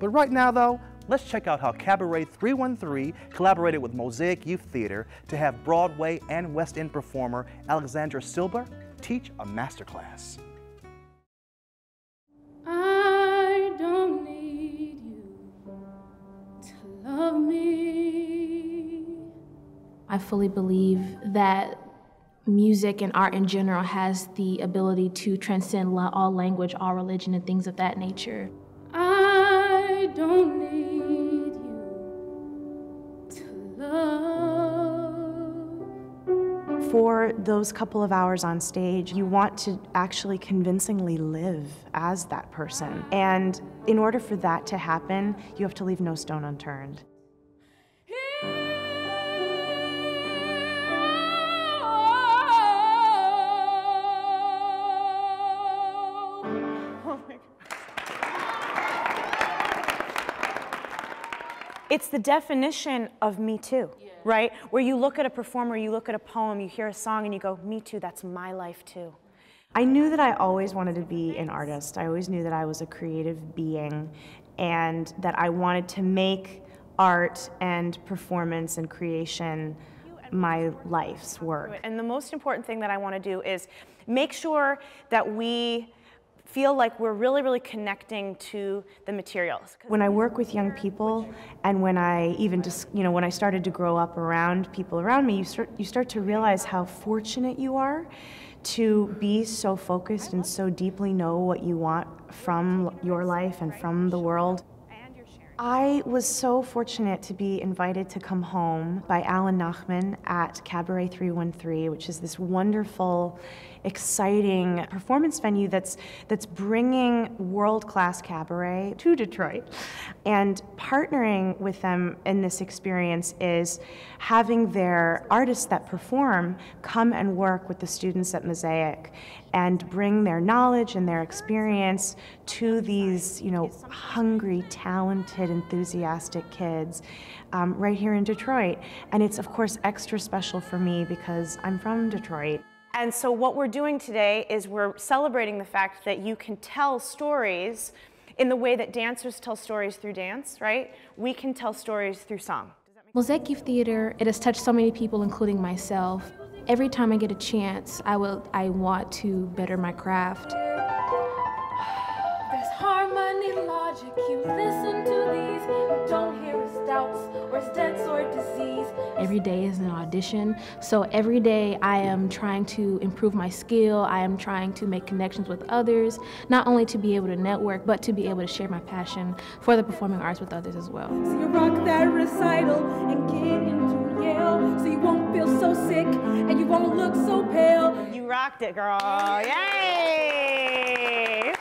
But right now though, let's check out how Cabaret 313 collaborated with Mosaic Youth Theater to have Broadway and West End performer Alexandra Silber teach a masterclass. I don't need you to love me. I fully believe that music and art in general has the ability to transcend all language, all religion, and things of that nature. I don't need you to love. For those couple of hours on stage, you want to actually convincingly live as that person. And in order for that to happen, you have to leave no stone unturned. It's the definition of Me Too, right? Where you look at a performer, you look at a poem, you hear a song, and you go, me too, that's my life too. I knew that I always wanted to be an artist. I always knew that I was a creative being and that I wanted to make art and performance and creation my life's work. And the most important thing that I want to do is make sure that we feel like we're really, really connecting to the materials. When I work with young people, and when I even just, when I started to grow up around people around me, you start to realize how fortunate you are to be so focused and so deeply know what you want from your life and from the world. I was so fortunate to be invited to come home by Alan Nachman at Cabaret 313, which is this wonderful, exciting performance venue that's bringing world-class cabaret to Detroit. And partnering with them in this experience is having their artists that perform come and work with the students at Mosaic and bring their knowledge and their experience to these, hungry, talented, enthusiastic kids right here in Detroit. And it's, of course, extra special for me because I'm from Detroit. And so what we're doing today is we're celebrating the fact that you can tell stories in the way that dancers tell stories through dance, right? We can tell stories through song. Mosaic Youth Theater, it has touched so many people, including myself. Every time I get a chance, I want to better my craft. There's harmony, logic, you listen to these. You don't hear his doubts or his debts or disease. Every day is an audition, so every day I am trying to improve my skill. I am trying to make connections with others, not only to be able to network, but to be able to share my passion for the performing arts with others as well. So you rock that recital and get into Yale, so you won't feel so sick and you won't look so pale. You rocked it, girl. Yay!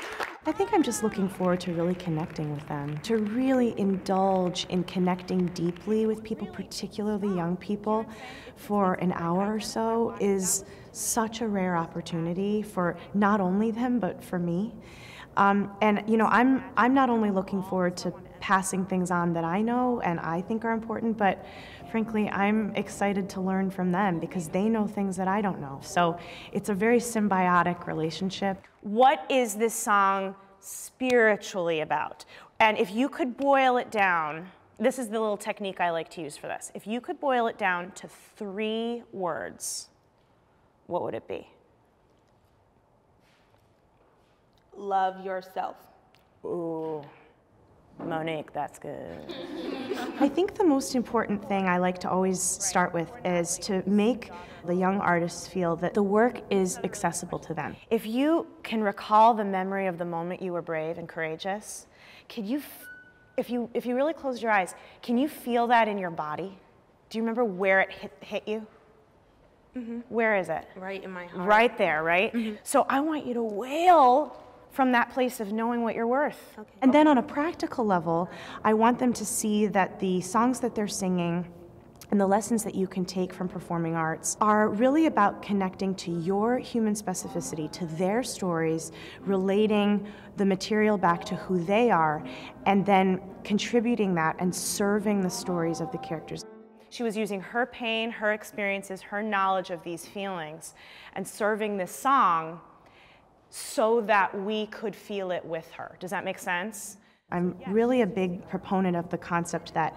I think I'm just looking forward to really connecting with them, to really indulge in connecting deeply with people, particularly young people, for an hour or so is such a rare opportunity for not only them, but for me. I'm not only looking forward to passing things on that I know and I think are important, but frankly, I'm excited to learn from them because they know things that I don't know. So it's a very symbiotic relationship. What is this song spiritually about? And if you could boil it down, this is the little technique I like to use for this. If you could boil it down to 3 words, what would it be? Love yourself. Ooh. Monique, that's good. I think the most important thing I like to always start with is to make the young artists feel that the work is accessible to them. If you can recall the memory of the moment you were brave and courageous, if you really close your eyes, can you feel that in your body? Do you remember where it hit you? Mm-hmm. Where is it? Right in my heart. Right there, right? Mm-hmm. So I want you to wail from that place of knowing what you're worth. Okay. And then on a practical level, I want them to see that the songs that they're singing and the lessons that you can take from performing arts are really about connecting to your human specificity, to their stories, relating the material back to who they are, and then contributing that and serving the stories of the characters. She was using her pain, her experiences, her knowledge of these feelings, and serving this song so that we could feel it with her. Does that make sense? I'm really a big proponent of the concept that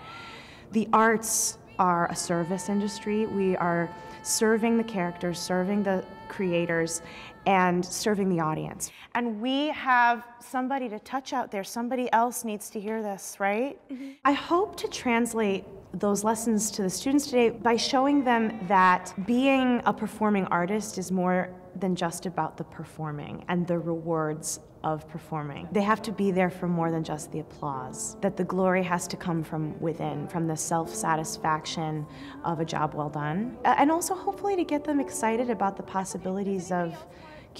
the arts are a service industry. We are serving the characters, serving the creators, and serving the audience. And we have somebody to touch out there. Somebody else needs to hear this, right? Mm-hmm. I hope to translate those lessons to the students today by showing them that being a performing artist is more than just about the performing and the rewards of performing. They have to be there for more than just the applause. That the glory has to come from within, from the self-satisfaction of a job well done. And also hopefully to get them excited about the possibilities of,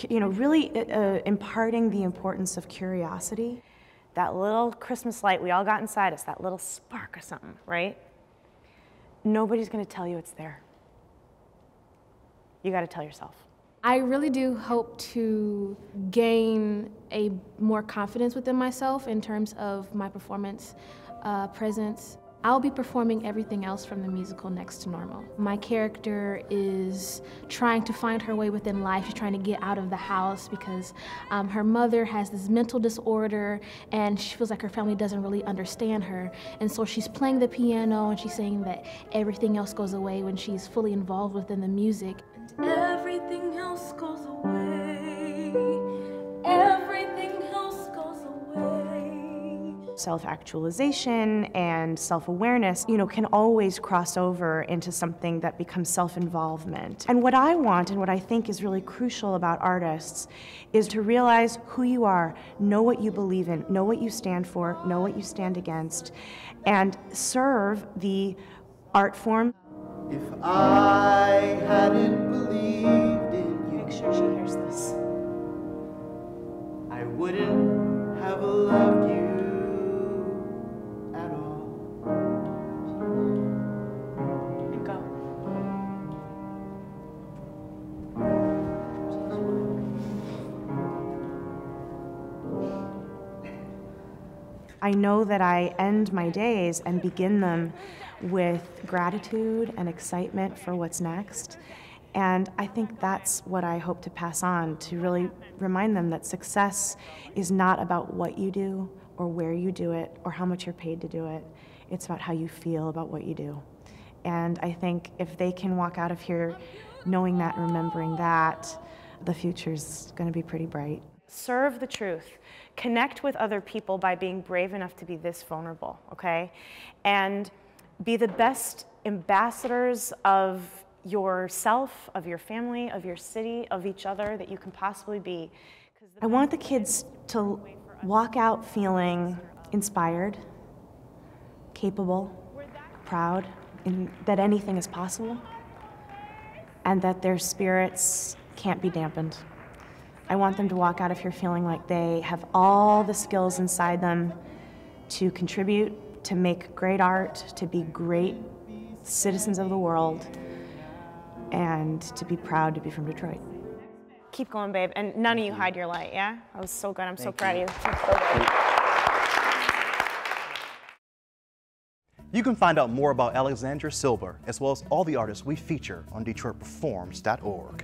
really imparting the importance of curiosity. That little Christmas light we all got inside us, that little spark or something, right? Nobody's gonna tell you it's there. You gotta tell yourself. I really do hope to gain a more confidence within myself in terms of my performance presence. I'll be performing everything else from the musical Next to Normal. My character is trying to find her way within life. She's trying to get out of the house because her mother has this mental disorder and she feels like her family doesn't really understand her. And so she's playing the piano and she's saying that everything else goes away when she's fully involved within the music. And everything else goes away. Everything else goes away. Self-actualization and self-awareness, can always cross over into something that becomes self-involvement. And what I want and what I think is really crucial about artists is to realize who you are, know what you believe in, know what you stand for, know what you stand against, and serve the art form. If I hadn't believed in you, make sure she hears this. I wouldn't have loved you at all. And go. I know that I end my days and begin them with gratitude and excitement for what's next. And I think that's what I hope to pass on, to really remind them that success is not about what you do or where you do it or how much you're paid to do it. It's about how you feel about what you do. And I think if they can walk out of here knowing that, remembering that, the future's going to be pretty bright. Serve the truth. Connect with other people by being brave enough to be this vulnerable, okay? And be the best ambassadors of yourself, of your family, of your city, of each other that you can possibly be. I want the kids to walk out feeling inspired, capable, proud, that anything is possible, and that their spirits can't be dampened. I want them to walk out of here feeling like they have all the skills inside them to contribute, to make great art, to be great citizens of the world, and to be proud to be from Detroit. Keep going, babe, and none of you hide your light, yeah? That was so good. I'm so proud of you. You can find out more about Alexandra Silber, as well as all the artists we feature on DetroitPerforms.org.